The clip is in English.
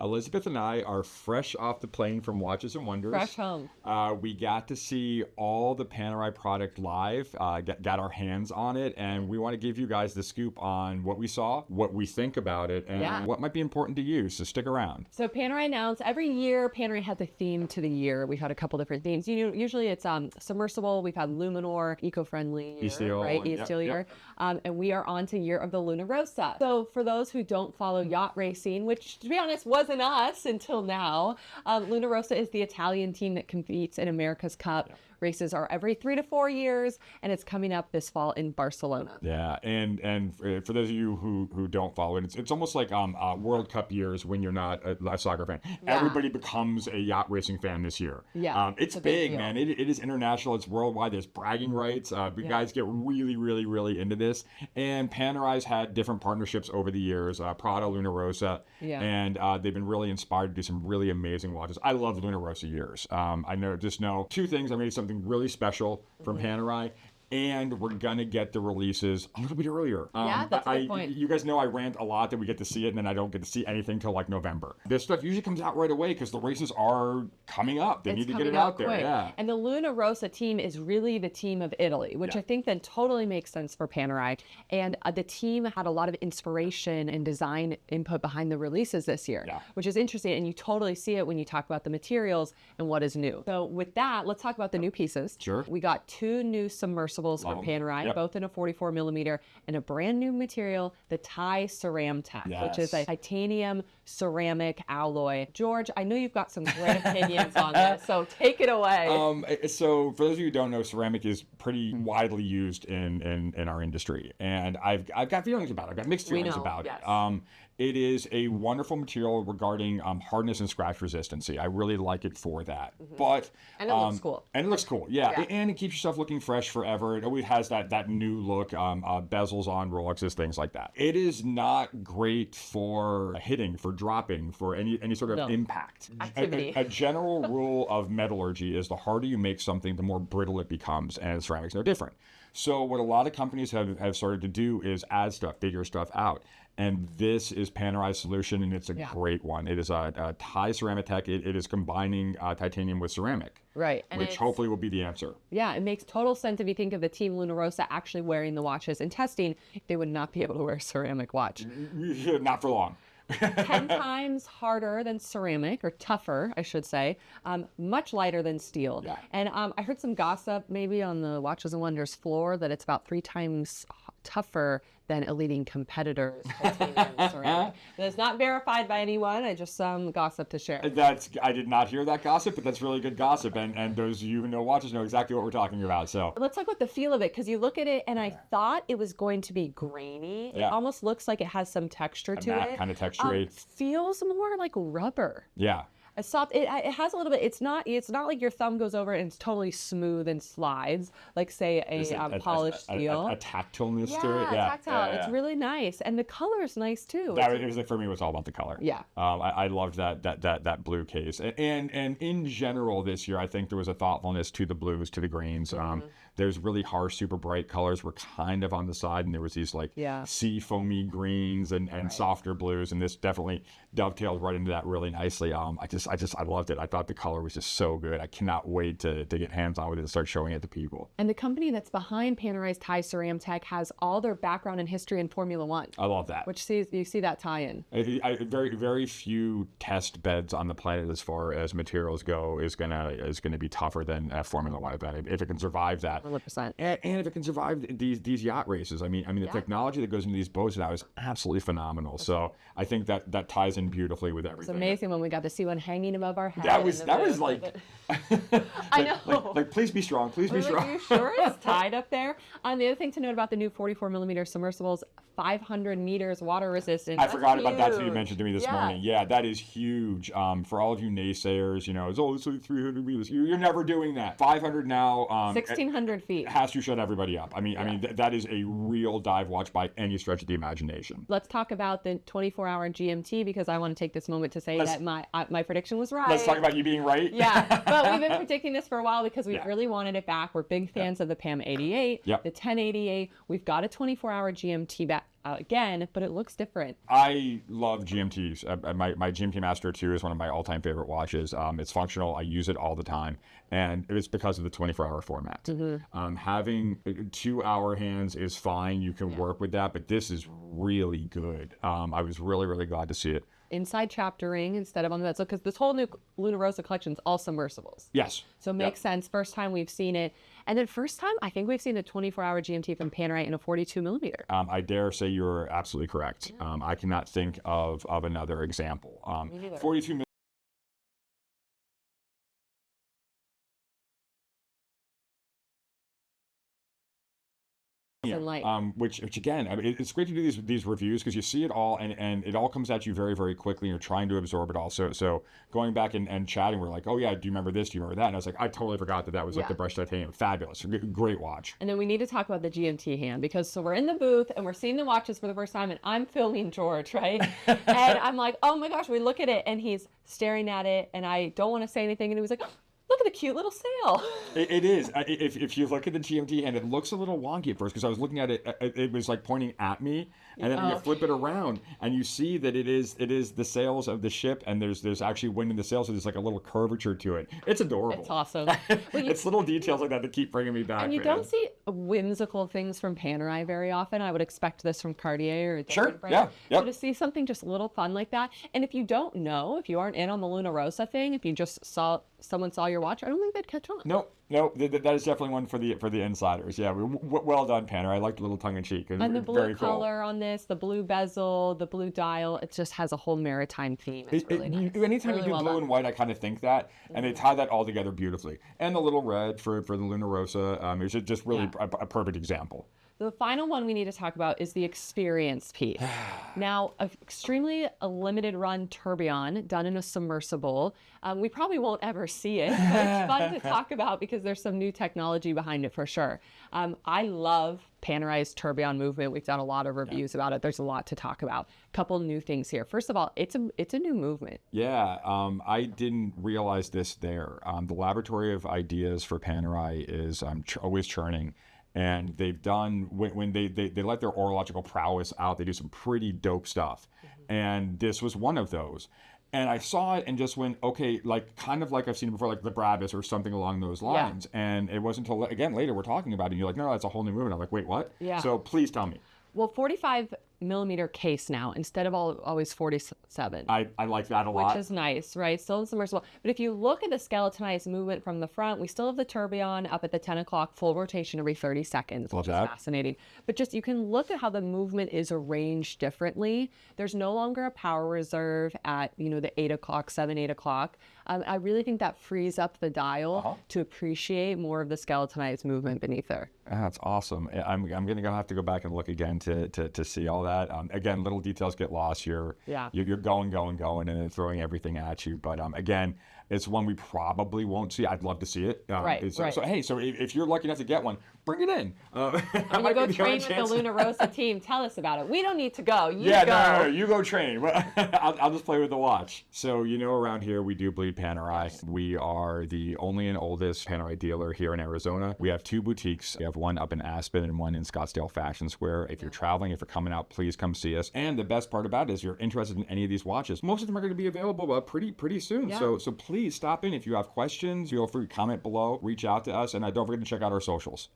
Elizabeth and I are fresh off the plane from Watches and Wonders. Fresh home. We got to see all the Panerai product live, got our hands on it, and we want to give you guys the scoop on what we saw, what we think about it, and what might be important to you, so stick around. So Panerai announced every year, Panerai had the theme to the year. We've had a couple different themes. Usually it's submersible. We've had Luminor, eco-friendly year, E-steel, right? E-steel year. And we are on to year of the Luna Rossa. So for those who don't follow yacht racing, which to be honest wasn't us until now, Luna Rossa is the Italian team that competes in America's Cup. Races are every 3 to 4 years, and it's coming up this fall in Barcelona. Yeah, and for those of you who don't follow it, it's almost like World Cup years when you're not a soccer fan. Yeah. Everybody becomes a yacht racing fan this year. Yeah, it's big, man. It is international. It's worldwide. There's bragging rights. Guys get really, really, really into this. And Panerai's had different partnerships over the years. Prada, Luna Rossa, and they've been really inspired to do some really amazing watches. I love Luna Rossa years. I know two things. I made something really special from Panerai, and we're gonna get the releases a little bit earlier. That's a good point. You guys know I rant a lot that we get to see it, and then I don't get to see anything till like November. This stuff usually comes out right away because the races are coming up. They need to get it out there. Quick. Yeah. And the Luna Rossa team is really the team of Italy, which I think then totally makes sense for Panerai. And the team had a lot of inspiration and design input behind the releases this year, which is interesting. And you totally see it when you talk about the materials and what is new. So with that, let's talk about the new pieces. Sure. We got 2 new submersibles from Panerai, both in a 44 millimeter and a brand new material, the Ti-Ceramitech, which is a titanium ceramic alloy. George, I know you've got some great opinions on this, so take it away. So for those of you who don't know, ceramic is pretty widely used in our industry, and I've got feelings about it. I've got mixed feelings about it. It is a wonderful material regarding hardness and scratch resistancy. I really like it for that. But and it looks cool. And it looks cool, and it keeps yourself looking fresh forever. It always has that new look, bezels on Rolexes, things like that. It is not great for hitting, for dropping, for any sort of impact. Activity. A general rule of metallurgy is the harder you make something, the more brittle it becomes, and ceramics are different. So what a lot of companies have started to do is add stuff, figure stuff out. And this is Panerai's solution, and it's a great one. It is a Ti-Ceramitech. It is combining titanium with ceramic. Right. And which hopefully will be the answer. Yeah, it makes total sense if you think of the team Luna Rossa actually wearing the watches and testing. They would not be able to wear a ceramic watch. Not for long. 10 times harder than ceramic, or tougher, I should say. Much lighter than steel. Yeah. And I heard some gossip maybe on the Watches and Wonders floor that it's about 3 times tougher than a leading competitor's titanium ceramic. That's not verified by anyone. I just some gossip to share. I did not hear that gossip, but that's really good gossip. And those of you who know watches know exactly what we're talking about. So let's talk about the feel of it, because you look at it and I thought it was going to be grainy. It almost looks like it has some texture to it. Kind of texture. Feels more like rubber. Yeah. It's soft. It has a little bit. It's not like your thumb goes over it and it's totally smooth and slides like say a polished steel. A tactileness to it. Yeah, tactile. It's really nice, and the color is nice too. For me, it was all about the color. Yeah. I loved that blue case, and in general this year, I think there was a thoughtfulness to the blues, to the greens. There's really harsh, super bright colors were kind of on the side, and there was these like sea foamy greens and softer blues, and this definitely dovetails right into that really nicely. I loved it. I thought the color was just so good. I cannot wait to get hands on with it and start showing it to people. And the company that's behind Panerai's Ti-Ceramitech has all their background and history in Formula One. I love that. You see that tie-in. Very, very few test beds on the planet as far as materials go is gonna be tougher than Formula One. If it can survive that. 100%. And if it can survive these yacht races. I mean the technology that goes into these boats now is absolutely phenomenal. So I think that ties in beautifully with everything. It's amazing when we got to see one hanging above our head. That was like I know. Like please be strong, please be strong. Are you sure it's tied up there? The other thing to note about the new 44 millimeter submersibles, 500 meters water resistance. I forgot about that till you mentioned to me this morning. Yeah, that is huge. For all of you naysayers, it's only 300 meters. You're never doing that. 500 now. 1,600 feet. Has to shut everybody up. I mean, that is a real dive watch by any stretch of the imagination. Let's talk about the 24-hour GMT, because I want to take this moment to say that my prediction prediction was right. Let's talk about you being right. Yeah, but we've been predicting this for a while because we've Yeah. really wanted it back. We're big fans of the PAM 88, Yep. the 1088. We've got a 24-hour GMT back again, but it looks different. I love GMTs. My GMT Master 2 is one of my all-time favorite watches. It's functional. I use it all the time. And it's because of the 24-hour format. Having 2-hour hands is fine. You can work with that, but this is really good. I was really, really glad to see it. Inside chaptering instead of on the bezel, because this whole new Luna Rossa collection is all submersibles. Yes. So it makes sense. First time we've seen it. And then first time, I think we've seen a 24-hour GMT from Panerai in a 42 millimeter. I dare say you're absolutely correct. I cannot think of another example. 42 light. Which again, I mean, it's great to do these reviews because you see it all and it all comes at you very, very quickly and you're trying to absorb it all. So going back and chatting, we're like, oh yeah, do you remember this? Do you remember that? And I was like, I totally forgot that was like the brushed titanium. Fabulous. Great watch. And then we need to talk about the GMT hand because so we're in the booth and we're seeing the watches for the first time and I'm filming George, right? And I'm like, oh my gosh, we look at it and he's staring at it and I don't want to say anything and he was like, look at the cute little sail. It is. If you look at the GMT hand, it looks a little wonky at first because I was looking at it. It was like pointing at me, and then you flip it around, and you see that it is the sails of the ship, and there's actually wind in the sails, so there's like a little curvature to it. It's adorable. It's awesome. It's little details like that that keep bringing me back. And you don't see whimsical things from Panerai very often. I would expect this from Cartier or a different brand. So to see something just a little fun like that, and if you don't know, if you aren't in on the Luna Rossa thing, if you just someone saw your watch, I don't think they'd catch on. No, that is definitely one for the insiders. Yeah, well done, Panerai. I like the little tongue in cheek. And the blue color on this, the blue bezel, the blue dial, it just has a whole maritime theme. It's really nice. Anytime really you do blue and white, I kind of think that, and they tie that all together beautifully. And the little red for the Luna Rossa, it's just really a perfect example. The final one we need to talk about is the experience piece. Now, an extremely limited run tourbillon done in a submersible. We probably won't ever see it, but it's fun to talk about because there's some new technology behind it for sure. I love Panerai's tourbillon movement. We've done a lot of reviews about it. There's a lot to talk about. A couple new things here. First of all, it's a new movement. Yeah, I didn't realize this there. The laboratory of ideas for Panerai is always churning. And they've done, when they let their orological prowess out, they do some pretty dope stuff. And this was one of those. And I saw it and just went, okay, like kind of like I've seen it before, like the Brabus or something along those lines. And it wasn't until, again, later we're talking about it. And you're like, no, that's a whole new movement. I'm like, wait, what? Yeah. So please tell me. Well, 45 millimeter case now instead of always 47. I like that a lot. Which is nice, right? Still submersible. But if you look at the skeletonized movement from the front, we still have the tourbillon up at the 10 o'clock, full rotation every 30 seconds. Love that. Fascinating. But just you can look at how the movement is arranged differently. There's no longer a power reserve at, the 8 o'clock, 8 o'clock. I really think that frees up the dial to appreciate more of the skeletonized movement beneath there. That's awesome. I'm going to have to go back and look again to see all that. Again, little details get lost. You're going, and then throwing everything at you. But again, it's one we probably won't see. I'd love to see it. Right. So hey, so if you're lucky enough to get one, bring it in. I'm going to go train with the Luna Rossa team. Tell us about it. We don't need to go. You go. No, you go train. I'll just play with the watch. So around here we do bleed Panerai. We are the only and oldest Panerai dealer here in Arizona. We have 2 boutiques. We have one up in Aspen and one in Scottsdale Fashion Square. If you're traveling, if you're coming out, please come see us. And the best part about it is you're interested in any of these watches. Most of them are going to be available pretty soon. Yeah. So please stop in. If you have questions, feel free to comment below, reach out to us, and don't forget to check out our socials.